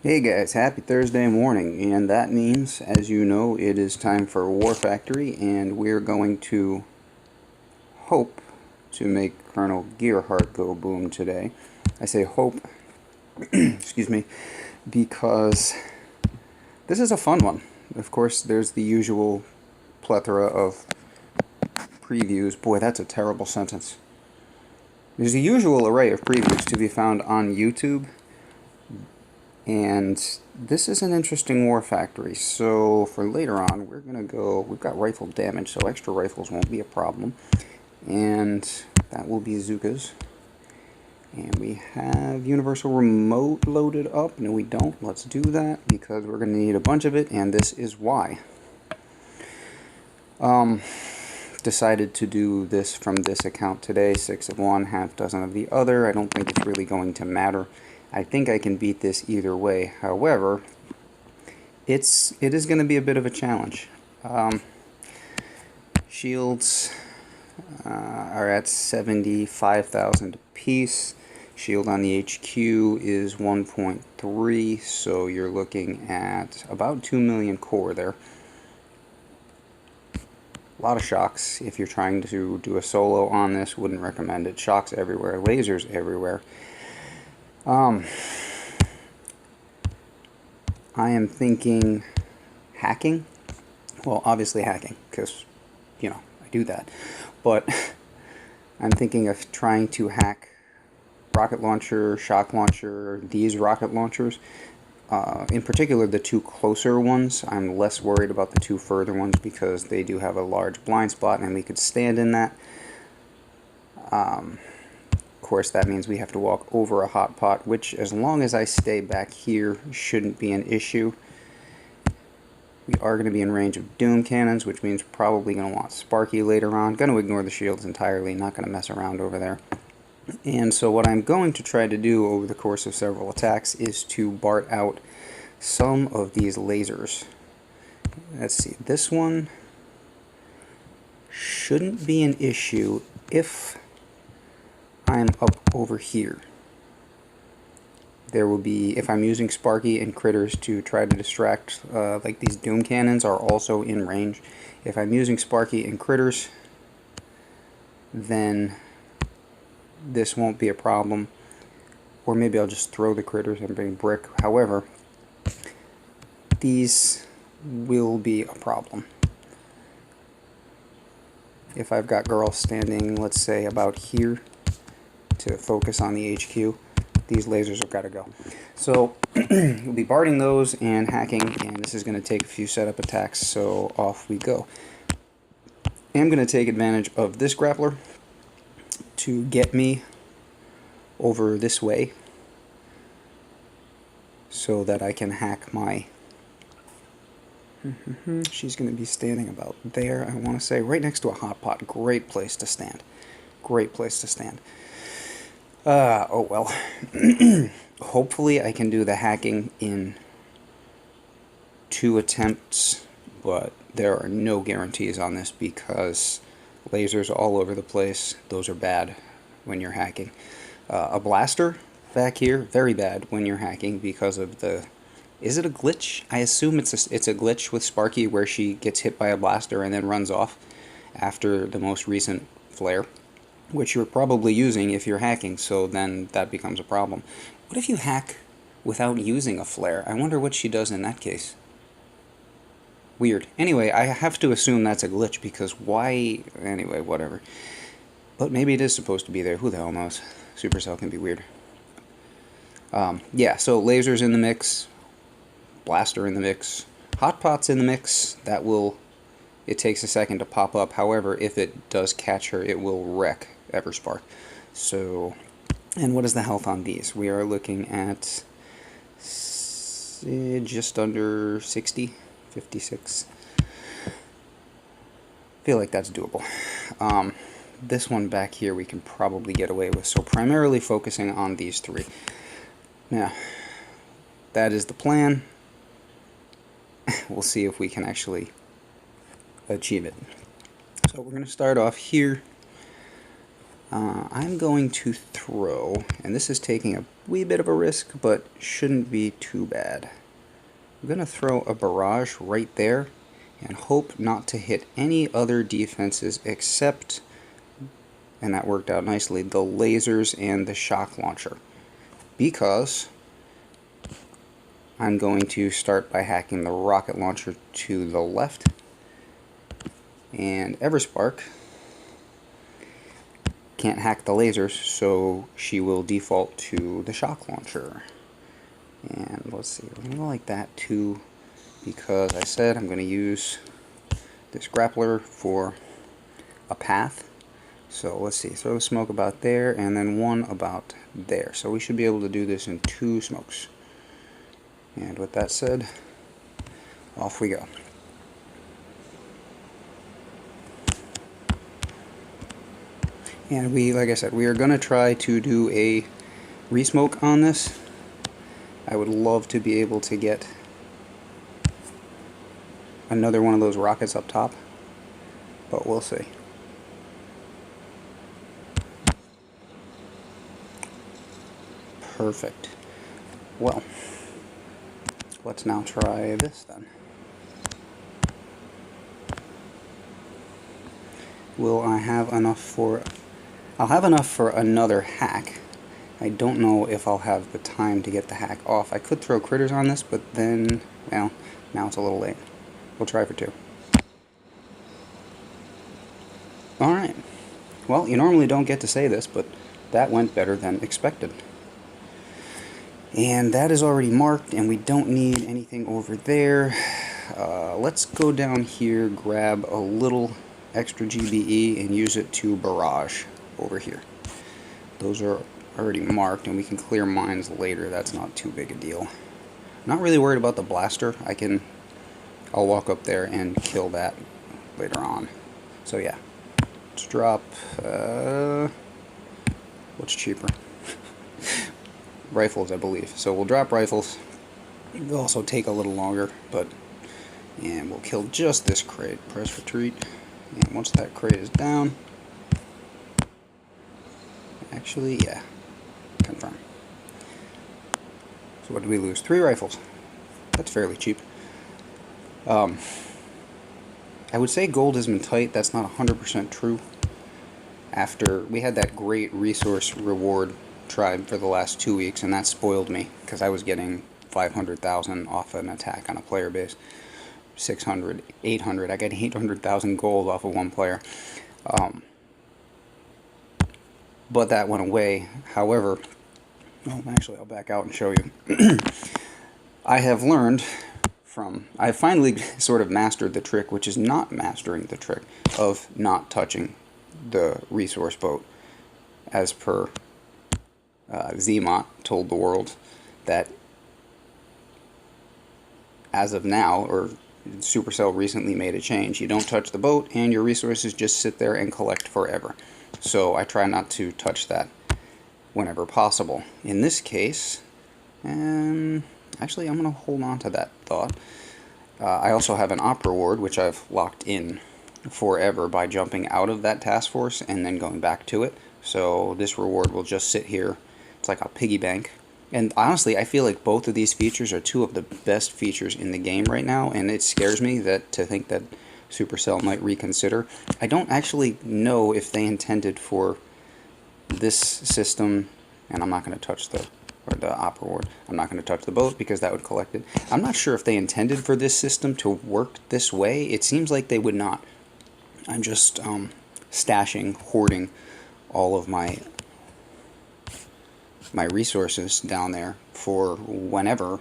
Hey guys, happy Thursday morning, and that means, as you know, it is time for War Factory, and we're going to hope to make Colonel Gearheart go boom today. I say hope, excuse me, because this is a fun one. Of course, there's the usual plethora of previews. Boy, that's a terrible sentence. There's a usual array of previews to be found on YouTube. And this is an interesting war factory, so for later on, we're going to go, we've got rifle damage, so extra rifles won't be a problem. And that will be Zukas. And we have Universal Remote loaded up. No, we don't. Let's do that, because we're going to need a bunch of it, and this is why. Decided to do this from this account today, 6 of one, half dozen of the other. I don't think it's really going to matter. I think I can beat this either way. However, it is going to be a bit of a challenge. Shields are at 75,000 apiece. Shield on the HQ is 1.3, so you're looking at about 2 million core there. A lot of shocks. If you're trying to do a solo on this, wouldn't recommend it. Shocks everywhere, lasers everywhere. I am thinking hacking. Well, obviously hacking, because, you know, I do that. But I'm thinking of trying to hack rocket launcher, shock launcher, these rocket launchers. In particular, the two closer ones. I'm less worried about the two further ones because they do have a large blind spot and we could stand in that. Of course, that means we have to walk over a hotpot, which, as long as I stay back here, shouldn't be an issue. We are going to be in range of doom cannons, which means we're probably going to want Sparky later on. Going to ignore the shields entirely, not going to mess around over there. And so what I'm going to try to do over the course of several attacks is to BART out some of these lasers. Let's see, this one shouldn't be an issue if I'm up over here. There will be, if I'm using Sparky and critters to try to distract, like these doom cannons are also in range. If I'm using Sparky and critters, then this won't be a problem. Or maybe I'll just throw the critters and bring brick. However, these will be a problem. If I've got girls standing, let's say, about here to focus on the HQ, these lasers have got to go. So we'll be BARTing those and hacking, and this is going to take a few setup attacks, so off we go. I'm going to take advantage of this grappler to get me over this way so that I can hack my... She's going to be standing about there, I want to say, right next to a hotpot. Great place to stand. Great place to stand. Oh well. Hopefully I can do the hacking in 2 attempts, but there are no guarantees on this because lasers all over the place. Those are bad when you're hacking. A blaster back here, very bad when you're hacking because of the... Is it a glitch? I assume it's a glitch with Sparky where she gets hit by a blaster and then runs off after the most recent flare, which you're probably using if you're hacking, so then that becomes a problem. What if you hack without using a flare? I wonder what she does in that case. Weird. Anyway, I have to assume that's a glitch, because why... Anyway, whatever. But maybe it is supposed to be there. Who the hell knows? Supercell can be weird. Yeah, so lasers in the mix, blaster in the mix, hotpots in the mix. That will... It takes a second to pop up. However, if it does catch her, it will wreck Everspark. So, and what is the health on these? We are looking at just under 60, 56. Feel like that's doable. This one back here we can probably get away with. So primarily focusing on these 3. Now, that is the plan. We'll see if we can actually achieve it. So we're going to start off here. I'm going to throw, and this is taking a wee bit of a risk, but shouldn't be too bad. I'm going to throw a barrage right there and hope not to hit any other defenses except, and that worked out nicely, the lasers and the shock launcher. Because I'm going to start by hacking the rocket launcher to the left, and Everspark can't hack the lasers, so she will default to the shock launcher. And let's see, we're going to go like that too, because I said I'm going to use this grappler for a path. So let's see, throw the smoke about there, and then one about there. So we should be able to do this in 2 smokes. And with that said, off we go. And we, like I said, we are going to try to do a resmoke on this. I would love to be able to get another one of those rockets up top, but we'll see. Perfect. Well, let's now try this then. Will I have enough for... I'll have enough for another hack. I don't know if I'll have the time to get the hack off. I could throw critters on this, but then, well, now it's a little late. We'll try for 2. Alright. Well, you normally don't get to say this, but that went better than expected. And that is already marked, and we don't need anything over there. Let's go down here, grab a little extra GBE, and use it to barrage over here. Those are already marked, and we can clear mines later. That's not too big a deal. Not really worried about the blaster. I'll walk up there and kill that later on. So yeah, let's drop, what's cheaper? Rifles, I believe. So we'll drop rifles. It'll also take a little longer, and we'll kill just this crate. Press retreat, and once that crate is down, actually, yeah, confirm. So what did we lose? 3 rifles. That's fairly cheap. I would say gold has been tight. That's not 100% true. After we had that great resource reward tribe for the last 2 weeks, and that spoiled me because I was getting 500,000 off an attack on a player base. 600, 800. I got 800,000 gold off of one player. But that went away. However, well, actually, I'll back out and show you. I've finally sort of mastered the trick, which is not mastering the trick of not touching the resource boat, as per Zmot told the world that as of now, or Supercell recently made a change, you don't touch the boat and your resources just sit there and collect forever. So I try not to touch that whenever possible. In this case, actually I'm going to hold on to that thought. I also have an op reward, which I've locked in forever by jumping out of that task force and then going back to it. So this reward will just sit here. It's like a piggy bank. And honestly, I feel like both of these features are 2 of the best features in the game right now, and it scares me to think that Supercell might reconsider. I don't actually know if they intended for this system, and I'm not going to touch the op reward. I'm not going to touch the boat because that would collect it. I'm not sure if they intended for this system to work this way. It seems like they would not. I'm just hoarding all of my resources down there for whenever,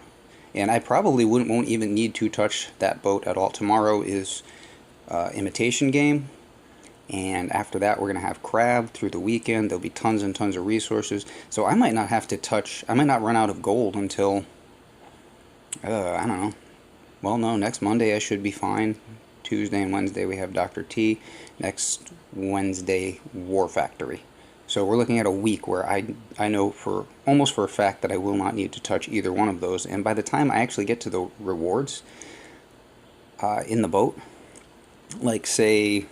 and I probably won't even need to touch that boat at all. Tomorrow is imitation game, and after that we're gonna have crab through the weekend. There'll be tons and tons of resources, so I might not have to touch. I might not run out of gold until I don't know. Well, no, next Monday I should be fine. Tuesday and Wednesday we have Dr. T. Next Wednesday, War Factory. So we're looking at a week where I know almost for a fact that I will not need to touch either one of those. And by the time I actually get to the rewards in the boat, like say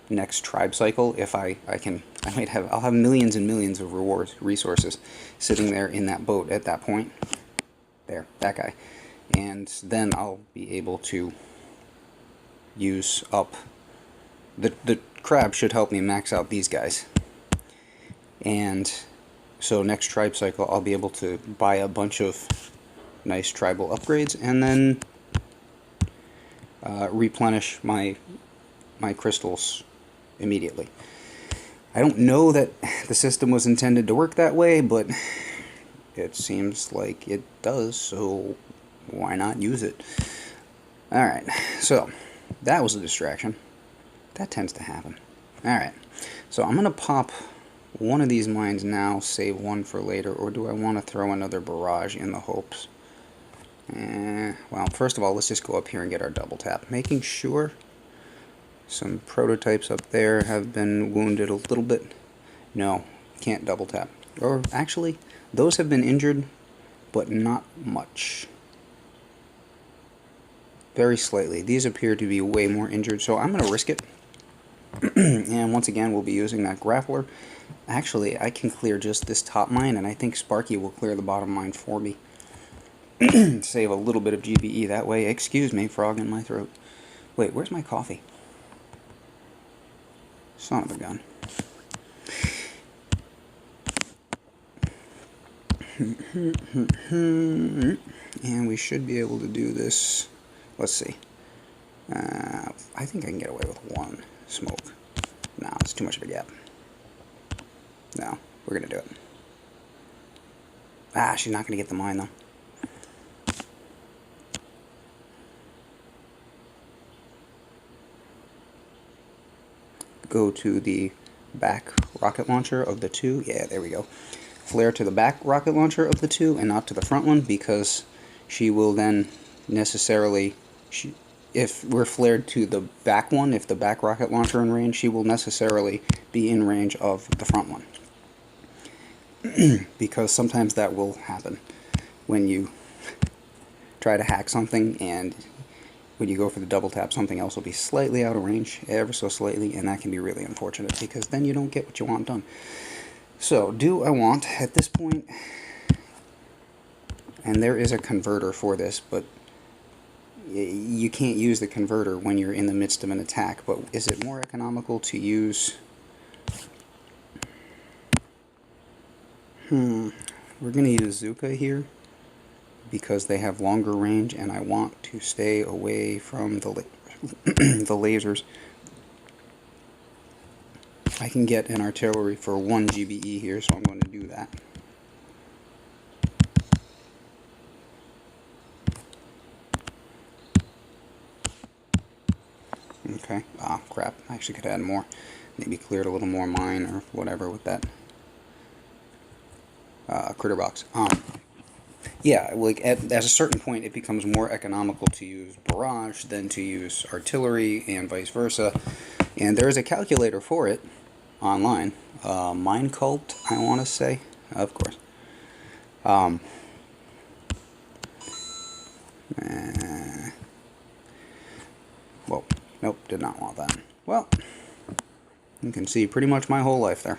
next tribe cycle, if I can I'll have millions and millions of resources sitting there in that boat at that point. There, that guy. And then I'll be able to use up the crab should help me max out these guys. And so next tribe cycle I'll be able to buy a bunch of nice tribal upgrades and then replenish my crystals immediately. I don't know that the system was intended to work that way, but it seems like it does, so why not use it? Alright, so that was a distraction. That tends to happen. Alright, so I'm going to pop one of these mines now, save one for later, or do I want to throw another barrage in the hopes? Well, first of all, let's just go up here and get our double tap. Making sure some prototypes up there have been wounded a little bit. No, can't double tap. Or actually, those have been injured, but not much. Very slightly. These appear to be way more injured, so I'm going to risk it. And once again, we'll be using that grappler. Actually, I can clear just this top mine, and I think Sparky will clear the bottom mine for me. Save a little bit of GBE that way. Excuse me, frog in my throat. Wait, where's my coffee? Son of a gun. And we should be able to do this. Let's see. I think I can get away with one smoke. No, it's too much of a gap. No, we're going to do it. Ah, she's not going to get the mine, though. Go to the back rocket launcher of the two. Yeah, there we go. Flare to the back rocket launcher of the two and not to the front one, because she will then necessarily... if we're flared to the back one, if the back rocket launcher in range, she will necessarily be in range of the front one. Because sometimes that will happen when you try to hack something, and when you go for the double tap, something else will be slightly out of range, ever so slightly, and that can be really unfortunate, because then you don't get what you want done. So, do I want, at this point, and there is a converter for this, but you can't use the converter when you're in the midst of an attack, but is it more economical to use... We're going to use Zuka here, because they have longer range, and I want to stay away from the the lasers. I can get an artillery for 1 GBE here, so I'm going to do that. Okay. Ah, crap. I actually could add more. Maybe cleared a little more mine or whatever with that critter box. Yeah, like at a certain point it becomes more economical to use barrage than to use artillery, and vice versa. And there is a calculator for it online. Mine Cult, I want to say. Of course. Well, nope, did not want that. Well, you can see pretty much my whole life there.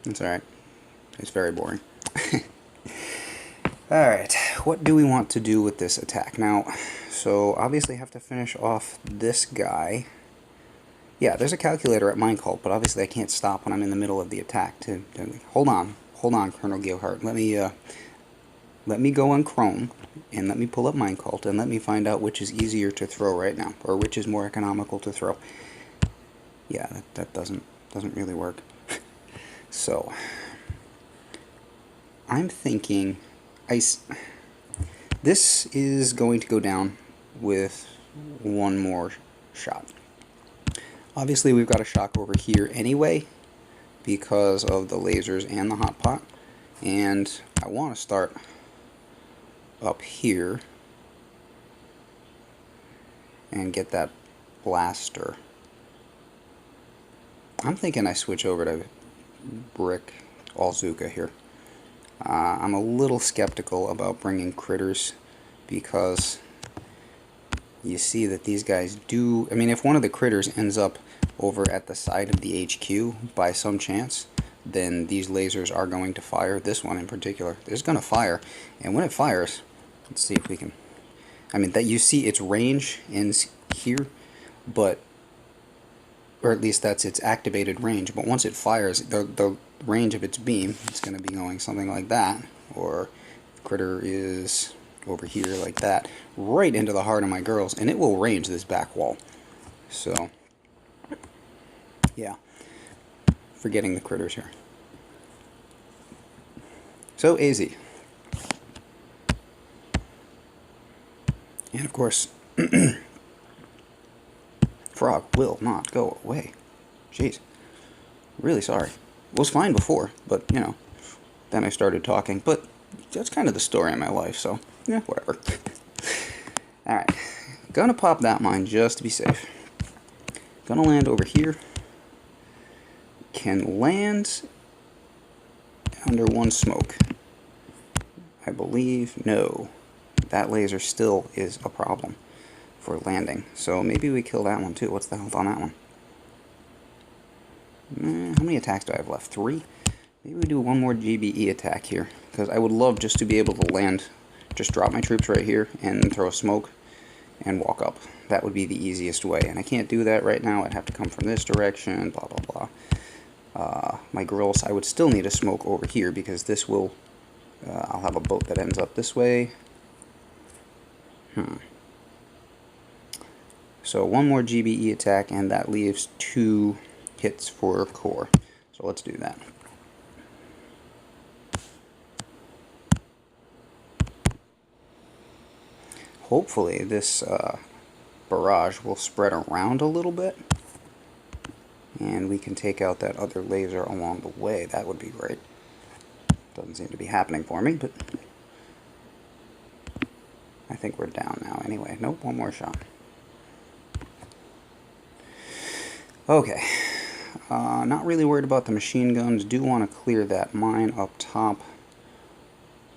That's alright. It's very boring. Alright, what do we want to do with this attack? Now, so obviously I have to finish off this guy. Yeah, there's a calculator at Mine Cult, but obviously I can't stop when I'm in the middle of the attack. Hold on, Colonel Gearheart. Let me go on Chrome, and let me pull up Mine Cult, and let me find out which is easier to throw right now, or which is more economical to throw. Yeah, that doesn't really work. So, I'm thinking... This is going to go down with one more shot. Obviously we've got a shock over here anyway because of the lasers and the hotpot, and I want to start up here and get that blaster. I'm thinking I switch over to brick all Zuka here. I'm a little skeptical about bringing critters because you see that these guys do... I mean, if one of the critters ends up over at the side of the HQ by some chance, then these lasers are going to fire. This one in particular is going to fire, and when it fires, let's see if we can, I mean, that you see its range ends here, but, or at least that's its activated range, but once it fires, the range of its beam is going to be going something like that, or the critter is over here like that, right into the heart of my girls, and it will range this back wall. So, yeah, forgetting the critters here. So, AZ. And of course, frog will not go away. Jeez. Really sorry. It was fine before, but, you know, then I started talking. But that's kind of the story of my life, so, yeah, whatever. Alright. Gonna pop that mine just to be safe. Gonna land over here. Can land under one smoke. I believe, no. That laser still is a problem for landing. So maybe we kill that one too. What's the health on that one? How many attacks do I have left? 3? Maybe we do one more GBE attack here. Because I would love just to be able to land, just drop my troops right here and throw a smoke and walk up. That would be the easiest way. And I can't do that right now. I'd have to come from this direction, blah, blah, blah. My grills, I would still need a smoke over here because this will, I'll have a boat that ends up this way. So one more GBE attack, and that leaves 2 hits for core. So let's do that. Hopefully this barrage will spread around a little bit, and we can take out that other laser along the way. That would be great. Doesn't seem to be happening for me, but I think we're down now anyway. Nope, one more shot. Okay. Not really worried about the machine guns. Do want to clear that mine up top.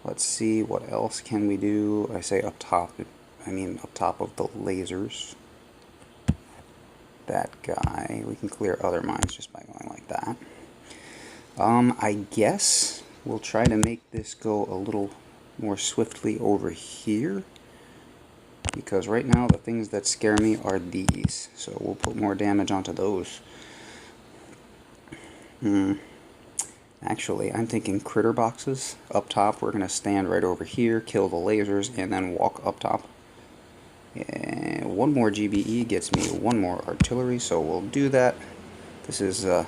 Let's see, what else can we do? I say up top, I mean up top of the lasers. That guy. We can clear other mines just by going like that. I guess we'll try to make this go a little more swiftly over here. Because right now the things that scare me are these. So we'll put more damage onto those. Actually, I'm thinking critter boxes up top. We're going to stand right over here, kill the lasers, and then walk up top. And one more GBE gets me one more artillery, so we'll do that. This is, and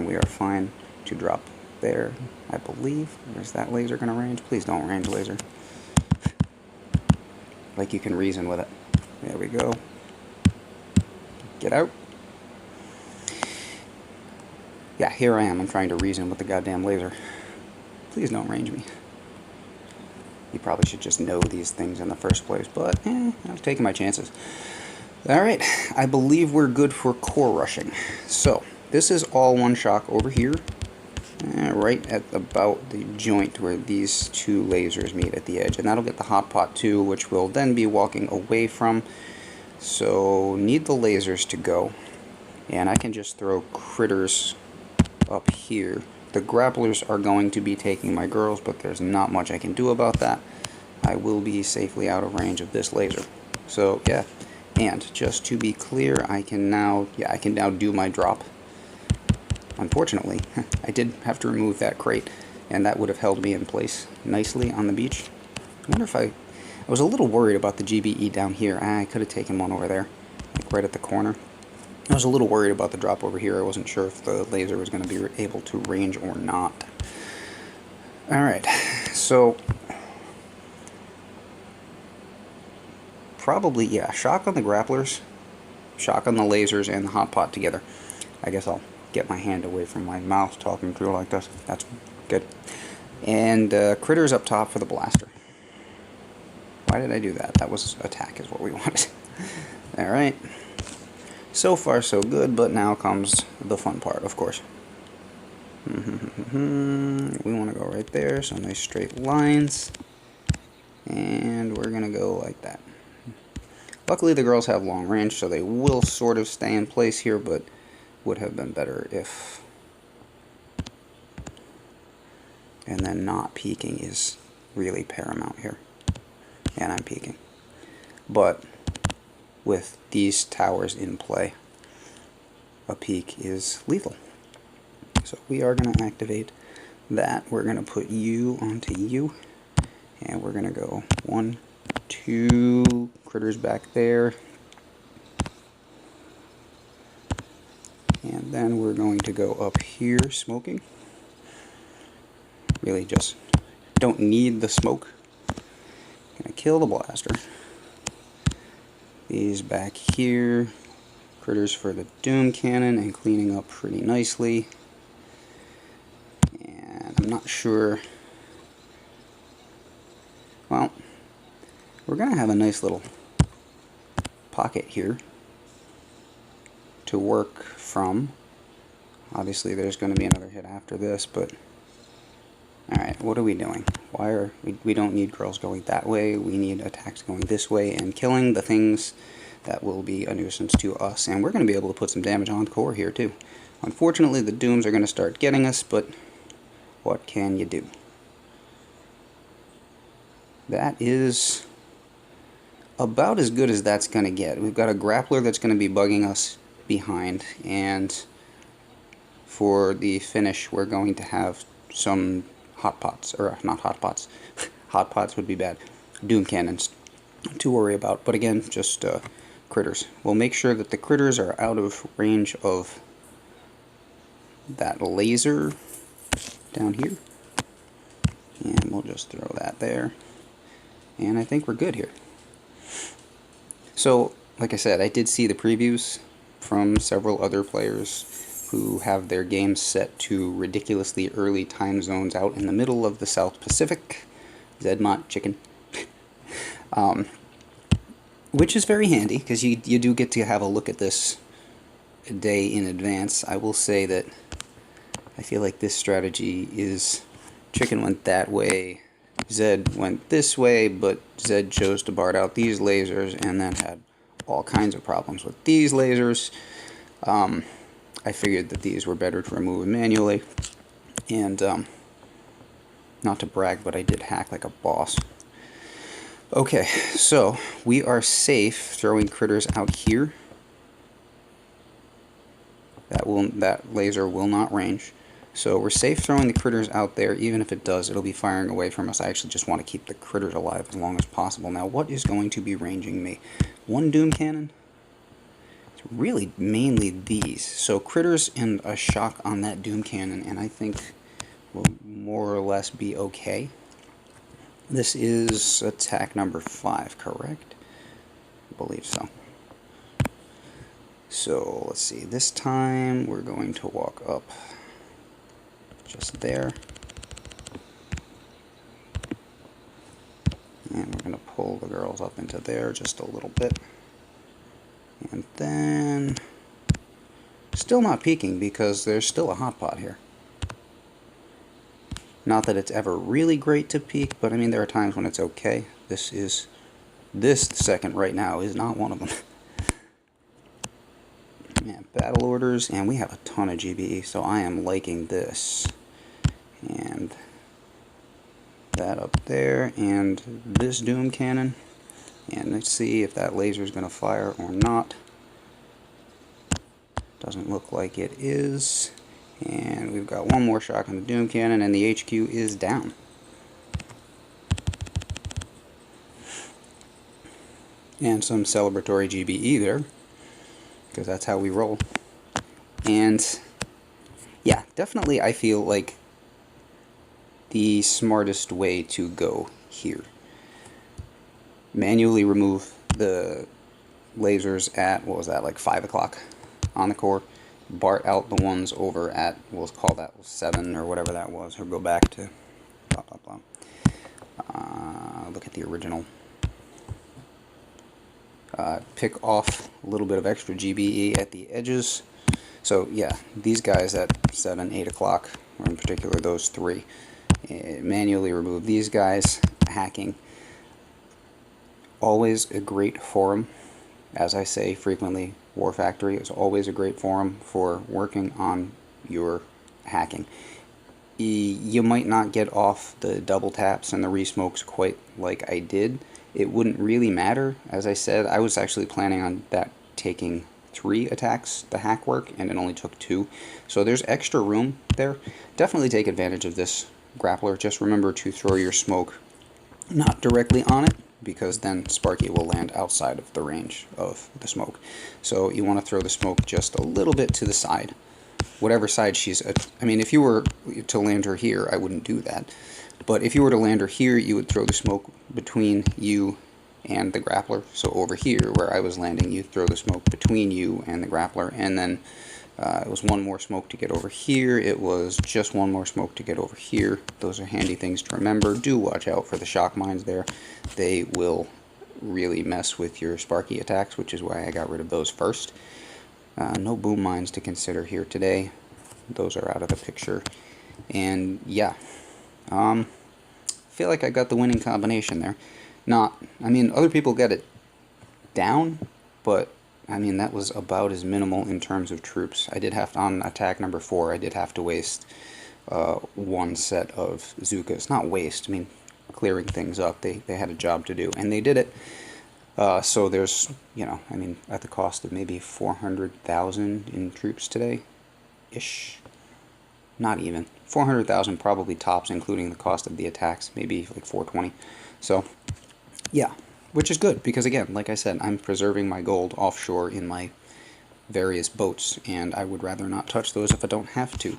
we are fine to drop there, I believe. Where's that laser going to range? Please don't range laser. Like you can reason with it. There we go. Get out. Yeah, here I am. I'm trying to reason with the goddamn laser. Please don't range me. You probably should just know these things in the first place, but I'm taking my chances. Alright, I believe we're good for core rushing. So, this is all one shock over here. Right at about the joint where these 2 lasers meet at the edge. And that'll get the hotpot 2, which we'll then be walking away from. So, need the lasers to go. And I can just throw critters up here. The grapplers are going to be taking my girls, but there's not much I can do about that. I will be safely out of range of this laser. So, yeah. And, just to be clear, I can now do my drop. Unfortunately, I did have to remove that crate, and that would have held me in place nicely on the beach. I wonder if I was a little worried about the GBE down here. I could have taken one over there, like right at the corner. I was a little worried about the drop over here. I wasn't sure if the laser was going to be able to range or not. Alright, so probably, yeah, shock on the grapplers, shock on the lasers, and the hotpot together. I guess I'll get my hand away from my mouth talking through like this. That's good. And critters up top for the blaster. Why did I do that? That was attack is what we wanted. Alright. So far so good, but now comes the fun part, of course. We want to go right there, so nice straight lines. And we're going to go like that. Luckily the girls have long range, so they will sort of stay in place here, but would have been better if... And then not peeking is really paramount here. And I'm peeking. But with these towers in play, a peek is lethal. So we are going to activate that. We're going to put you onto you. And we're going to go 1, 2 critters back there. And then we're going to go up here smoking. Really just don't need the smoke. Gonna kill the blaster. These back here. Critters for the doom cannon and cleaning up pretty nicely. And I'm not sure. Well, we're gonna have a nice little pocket here to work from. Obviously there's going to be another hit after this, but alright, what are we doing? Why are we don't need girls going that way, we need attacks going this way and killing the things that will be a nuisance to us, and we're going to be able to put some damage on core here too. Unfortunately the dooms are going to start getting us, but what can you do? That is about as good as that's going to get. We've got a grappler that's going to be bugging us behind, and for the finish we're going to have some hotpots, or not hotpots, hotpots would be bad, doom cannons to worry about, but again, just critters. We'll make sure that the critters are out of range of that laser down here, and we'll just throw that there, and I think we're good here. So, like I said, I did see the previews from several other players who have their games set to ridiculously early time zones out in the middle of the South Pacific. Zedmont chicken. Which is very handy, because you do get to have a look at this a day in advance. I will say that I feel like this strategy is chicken went that way, Zed went this way, but Zed chose to BART out these lasers and then had all kinds of problems with these lasers. I figured that these were better to remove manually, and not to brag, but I did hack like a boss. Okay, so we are safe throwing critters out here. That laser will not range. So we're safe throwing the critters out there. Even if it does, it'll be firing away from us. I actually just want to keep the critters alive as long as possible. Now, what is going to be ranging me? One doom cannon? It's really mainly these. So critters and a shock on that doom cannon, and I think will more or less be okay. This is attack number 5, correct? I believe so. So let's see. This time we're going to walk up just there, and we're going to pull the girls up into there just a little bit, and then still not peeking because there's still a hotpot here. Not that it's ever really great to peek, but I mean there are times when it's okay. This second right now is not one of them. Yeah, battle orders, and we have a ton of GBE, so I am liking this. And that up there, and this doom cannon, and let's see if that laser is going to fire or not. Doesn't look like it is. And we've got one more shock on the doom cannon, and the HQ is down. And some celebratory GBE there, because that's how we roll. And yeah, definitely I feel like the smartest way to go here. Manually remove the lasers at, what was that, like 5 o'clock on the core. BART out the ones over at, we'll call that 7 or whatever that was, or go back to blah blah blah. Look at the original. Pick off a little bit of extra GBE at the edges. So yeah, these guys at 7, 8 o'clock, or in particular those 3. Manually remove these guys. Hacking. Always a great forum as I say frequently, War Factory is always a great forum for working on your hacking. You might not get off the double taps and the resmokes quite like I did. It wouldn't really matter. As I said, I was actually planning on that taking 3 attacks, the hack work, and it only took 2. So there's extra room there. Definitely take advantage of this grappler. Just remember to throw your smoke not directly on it, because then Sparky will land outside of the range of the smoke. So you want to throw the smoke just a little bit to the side. Whatever side she's at. I mean, if you were to land her here, I wouldn't do that. But if you were to land her here, you would throw the smoke between you and the grappler. So over here, where I was landing, you throw the smoke between you and the grappler, and then it was 1 more smoke to get over here. It was just 1 more smoke to get over here. Those are handy things to remember. Do watch out for the shock mines there. They will really mess with your Sparky attacks, which is why I got rid of those first. No boom mines to consider here today. Those are out of the picture. And yeah, I feel like I got the winning combination there. I mean, other people get it down, but I mean, that was about as minimal in terms of troops. I did have to, on attack number 4, I did have to waste 1 set of Zookas. Not waste, I mean, clearing things up. They had a job to do, and they did it. So there's, you know, I mean, at the cost of maybe 400,000 in troops today-ish. Not even. 400,000 probably tops, including the cost of the attacks. Maybe like 420. So, yeah. Which is good, because again, like I said, I'm preserving my gold offshore in my various boats, and I would rather not touch those if I don't have to.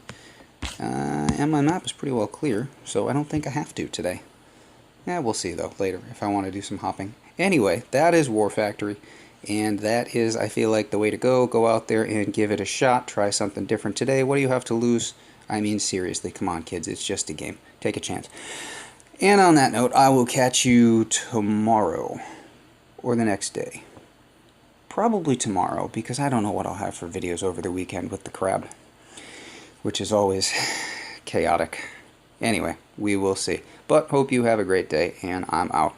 And my map is pretty well clear, so I don't think I have to today. Yeah, we'll see, though, later, if I want to do some hopping. Anyway, that is War Factory, and that is, I feel like, the way to go. Go out there and give it a shot. Try something different today. What do you have to lose? I mean, seriously, come on, kids. It's just a game. Take a chance. And on that note, I will catch you tomorrow, or the next day. Probably tomorrow, because I don't know what I'll have for videos over the weekend with the crab, which is always chaotic. Anyway, we will see. But hope you have a great day, and I'm out.